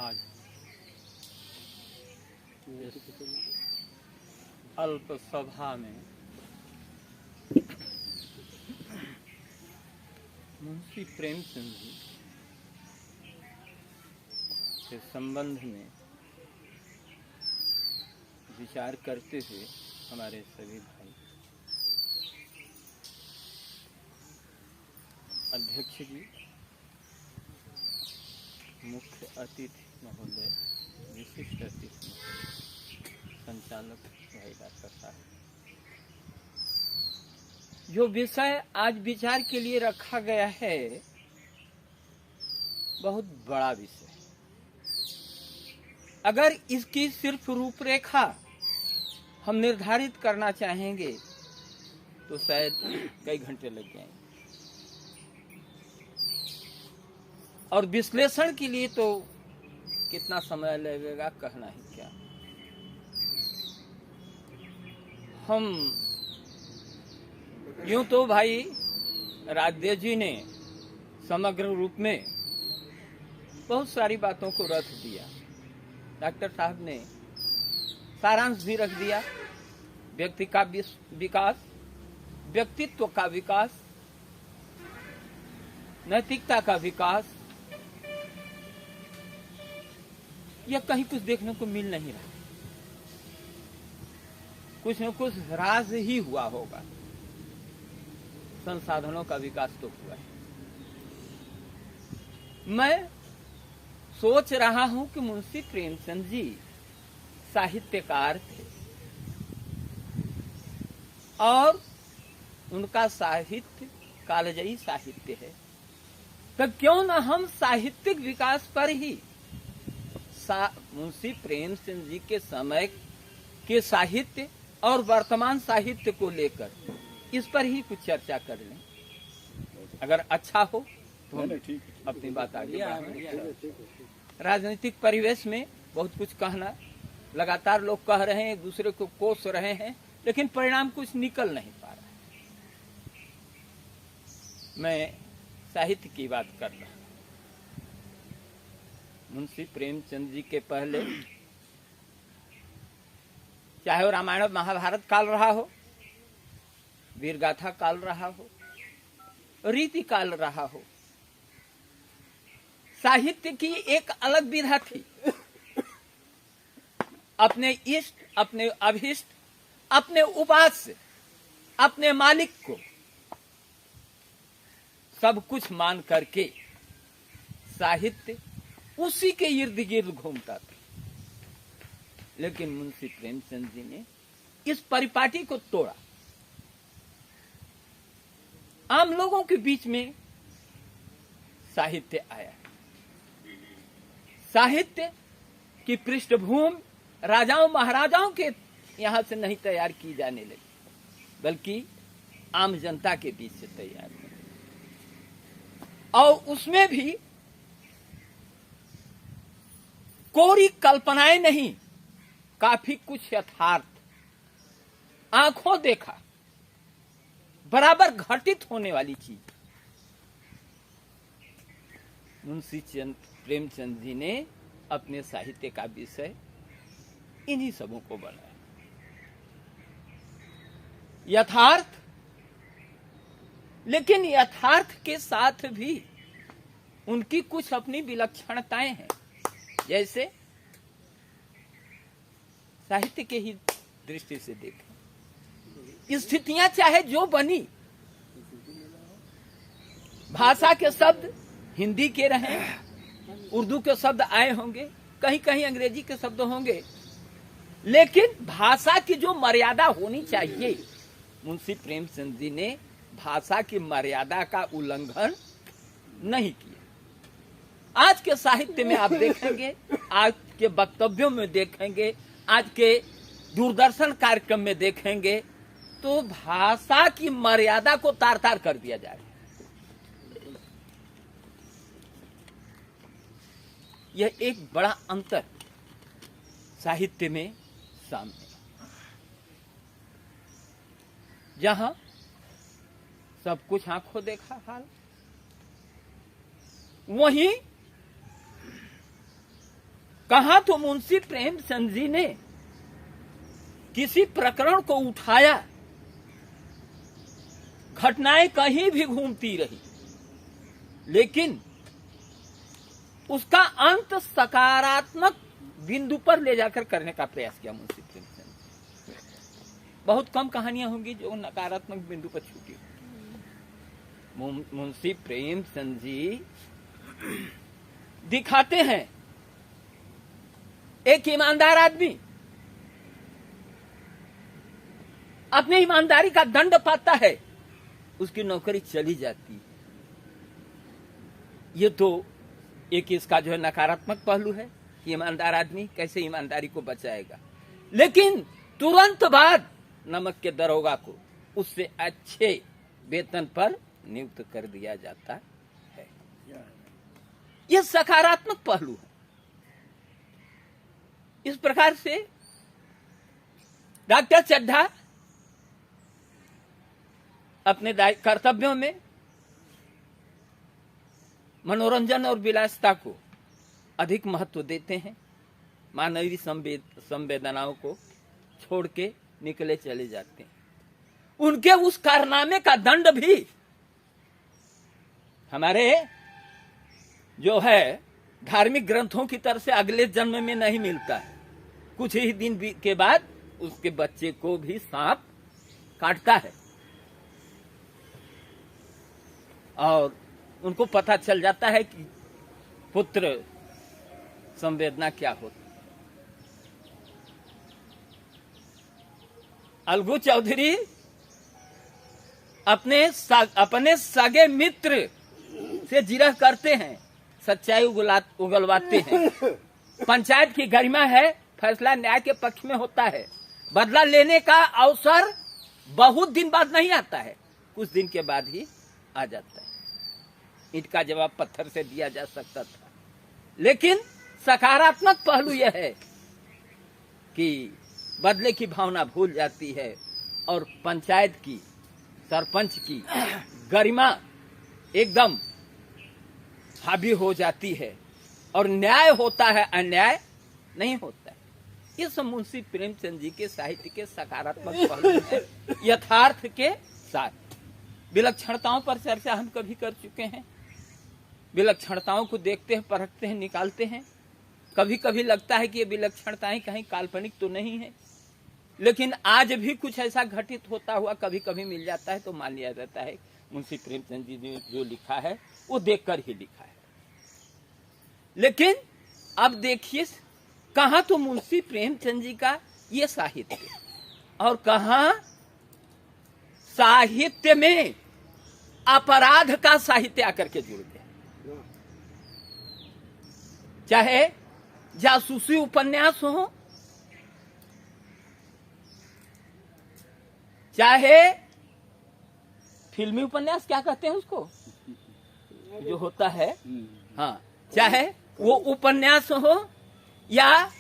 आज इस अल्प सभा में मुंशी प्रेमचंद जी के संबंध में विचार करते हुए हमारे सभी भाई, अध्यक्ष जी, मुख्य अतिथि महोदय, विशिष्ट अतिथि संचालक भाई डॉक्टर साहब, जो विषय आज विचार के लिए रखा गया है बहुत बड़ा विषय है। अगर इसकी सिर्फ रूपरेखा हम निर्धारित करना चाहेंगे तो शायद कई घंटे लग जाएंगे, और विश्लेषण के लिए तो कितना समय लगेगा कहना ही क्या। हम यूं तो भाई राजदेव जी ने समग्र रूप में बहुत सारी बातों को रख दिया, डॉक्टर साहब ने सारांश भी रख दिया। व्यक्ति का विकास, व्यक्तित्व का विकास, नैतिकता का विकास, यह कहीं कुछ देखने को मिल नहीं रहा। कुछ न कुछ ह्रास ही हुआ होगा। संसाधनों का विकास तो हुआ है। मैं सोच रहा हूं कि मुंशी प्रेमचंद जी साहित्यकार थे और उनका साहित्य कालजयी साहित्य है, तो क्यों न हम साहित्यिक विकास पर ही मुंशी प्रेमचंद जी के समय के साहित्य और वर्तमान साहित्य को लेकर इस पर ही कुछ चर्चा कर लें। अगर अच्छा हो तो हम अपनी बात आगे बढ़ाएं। राजनीतिक परिवेश में बहुत कुछ कहना, लगातार लोग कह रहे हैं, एक दूसरे को कोस रहे हैं, लेकिन परिणाम कुछ निकल नहीं पा रहा है। मैं साहित्य की बात कर रहा हूं। मुंशी प्रेमचंद जी के पहले चाहे वो रामायण और महाभारत काल रहा हो, वीरगाथा काल रहा हो, रीति काल रहा हो, साहित्य की एक अलग विधा थी। अपने इष्ट, अपने अभिष्ट, अपने उपास्य, अपने मालिक को सब कुछ मान करके साहित्य उसी के इर्द गिर्द घूमता था। लेकिन मुंशी प्रेमचंद जी ने इस परिपाटी को तोड़ा। आम लोगों के बीच में साहित्य आया। साहित्य की पृष्ठभूमि राजाओं महाराजाओं के यहां से नहीं तैयार की जाने लगी, बल्कि आम जनता के बीच से तैयार हुई। और उसमें भी कोरी कल्पनाएं नहीं, काफी कुछ यथार्थ, आंखों देखा, बराबर घटित होने वाली चीज मुंशी प्रेमचंद जी ने अपने साहित्य का विषय इन्हीं सबों को बनाया। यथार्थ, लेकिन यथार्थ के साथ भी उनकी कुछ अपनी विलक्षणताएं हैं। जैसे साहित्य के ही दृष्टि से देखें, स्थितियां चाहे जो बनी, भाषा के शब्द हिंदी के रहे, उर्दू के शब्द आए होंगे, कहीं कहीं अंग्रेजी के शब्द होंगे, लेकिन भाषा की जो मर्यादा होनी चाहिए, मुंशी प्रेमचंद जी ने भाषा की मर्यादा का उल्लंघन नहीं किया। आज के साहित्य में आप देखेंगे, आज के वक्तव्यों में देखेंगे, आज के दूरदर्शन कार्यक्रम में देखेंगे, तो भाषा की मर्यादा को तार तार कर दिया जा रहा है। यह एक बड़ा अंतर साहित्य में सामने, जहां सब कुछ आंखों देखा हाल, वहीं कहां तो मुंशी प्रेमचंद जी ने किसी प्रकरण को उठाया, घटनाएं कहीं भी घूमती रही, लेकिन उसका अंत सकारात्मक बिंदु पर ले जाकर करने का प्रयास किया मुंशी प्रेमचंद। बहुत कम कहानियां होंगी जो नकारात्मक बिंदु पर छूटी। मुंशी प्रेमचंद जी दिखाते हैं एक ईमानदार आदमी अपनी ईमानदारी का दंड पाता है, उसकी नौकरी चली जाती है। ये तो एक इसका जो है नकारात्मक पहलू है, ईमानदार आदमी कैसे ईमानदारी को बचाएगा। लेकिन तुरंत बाद नमक के दरोगा को उससे अच्छे वेतन पर नियुक्त कर दिया जाता है। यह सकारात्मक पहलू है। इस प्रकार से डॉक्टर चड्ढा अपने कर्तव्यों में मनोरंजन और विलासिता को अधिक महत्व देते हैं, मानवीय संवेदनाओं को छोड़ के निकले चले जाते हैं। उनके उस कारनामे का दंड भी हमारे जो है धार्मिक ग्रंथों की तरफ से अगले जन्म में नहीं मिलता है। कुछ ही दिन के बाद उसके बच्चे को भी सांप काटता है और उनको पता चल जाता है कि पुत्र संवेदना क्या होती। अलगू चौधरी अपने सगे मित्र से जिरह करते हैं, सच्चाई उगलवाते हैं। पंचायत की गरिमा है, फैसला न्याय के पक्ष में होता है। बदला लेने का अवसर बहुत दिन बाद नहीं आता है, कुछ दिन के बाद ही आ जाता है। ईंट का जवाब पत्थर से दिया जा सकता था, लेकिन सकारात्मक पहलू यह है कि बदले की भावना भूल जाती है और पंचायत की, सरपंच की गरिमा एकदम हावी हो जाती है और न्याय होता है, अन्याय नहीं होता है। ये सब मुंशी प्रेमचंद जी के साहित्य के सकारात्मक पहलू हैं, यथार्थ के साथ। विलक्षणताओं पर चर्चा हम कभी कर चुके हैं। विलक्षणताओं को देखते हैं, परखते हैं, निकालते हैं। कभी कभी लगता है कि ये विलक्षणताएं कहीं काल्पनिक तो नहीं है, लेकिन आज भी कुछ ऐसा घटित होता हुआ कभी कभी मिल जाता है तो मान लिया जाता है मुंशी प्रेमचंद जी ने जो लिखा है वो देखकर ही लिखा है। लेकिन अब देखिए, कहां तो मुंशी प्रेमचंद जी का ये साहित्य और कहां साहित्य में अपराध का साहित्य आकर के जुड़ गया। चाहे जासूसी उपन्यास हो, चाहे फिल्मी उपन्यास, क्या कहते हैं उसको जो होता है, हाँ, चाहे वो उपन्यास हो या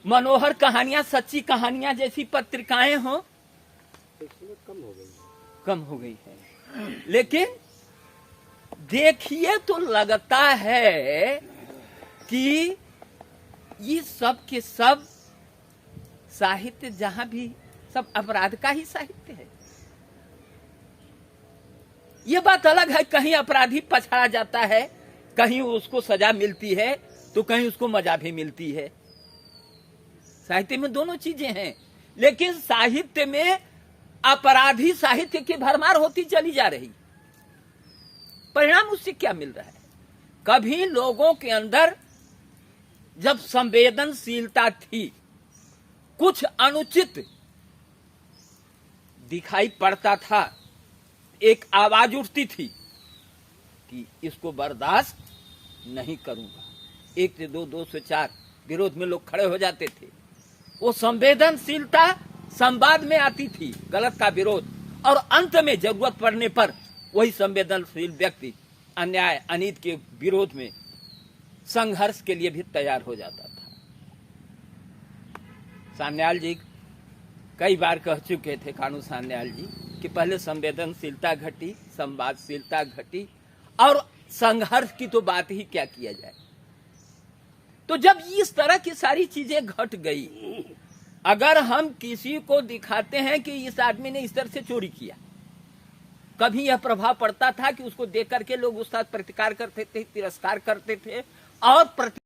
मनोहर कहानियां, सच्ची कहानियां जैसी पत्रिकाएं हो, कम हो गई है। लेकिन देखिए तो लगता है कि ये सब के सब साहित्य जहां भी सब अपराध का ही साहित्य है। ये बात अलग है, कहीं अपराधी पछाड़ा जाता है, कहीं उसको सजा मिलती है तो कहीं उसको मजा भी मिलती है। साहित्य में दोनों चीजें हैं, लेकिन साहित्य में अपराधी साहित्य की भरमार होती चली जा रही। परिणाम उससे क्या मिल रहा है? कभी लोगों के अंदर जब संवेदनशीलता थी, कुछ अनुचित दिखाई पड़ता था, एक आवाज उठती थी कि इसको बर्दाश्त नहीं करूंगा। 1 से 2, 2 से 4 विरोध में लोग खड़े हो जाते थे। वो संवेदनशीलता संवाद में आती थी, गलत का विरोध, और अंत में जरूरत पड़ने पर वही संवेदनशील व्यक्ति अन्याय अनीति के विरोध में संघर्ष के लिए भी तैयार हो जाता था। सान्याल जी कई बार कह चुके थे, कानू सान्याल जी, कि पहले संवेदनशीलता घटी, संवादशीलता घटी, और संघर्ष की तो बात ही क्या किया जाए। तो जब इस तरह की सारी चीजें घट गई, अगर हम किसी को दिखाते हैं कि इस आदमी ने इस तरह से चोरी किया, कभी यह प्रभाव पड़ता था कि उसको देख करके लोग उसका प्रतिकार करते थे, तिरस्कार करते थे और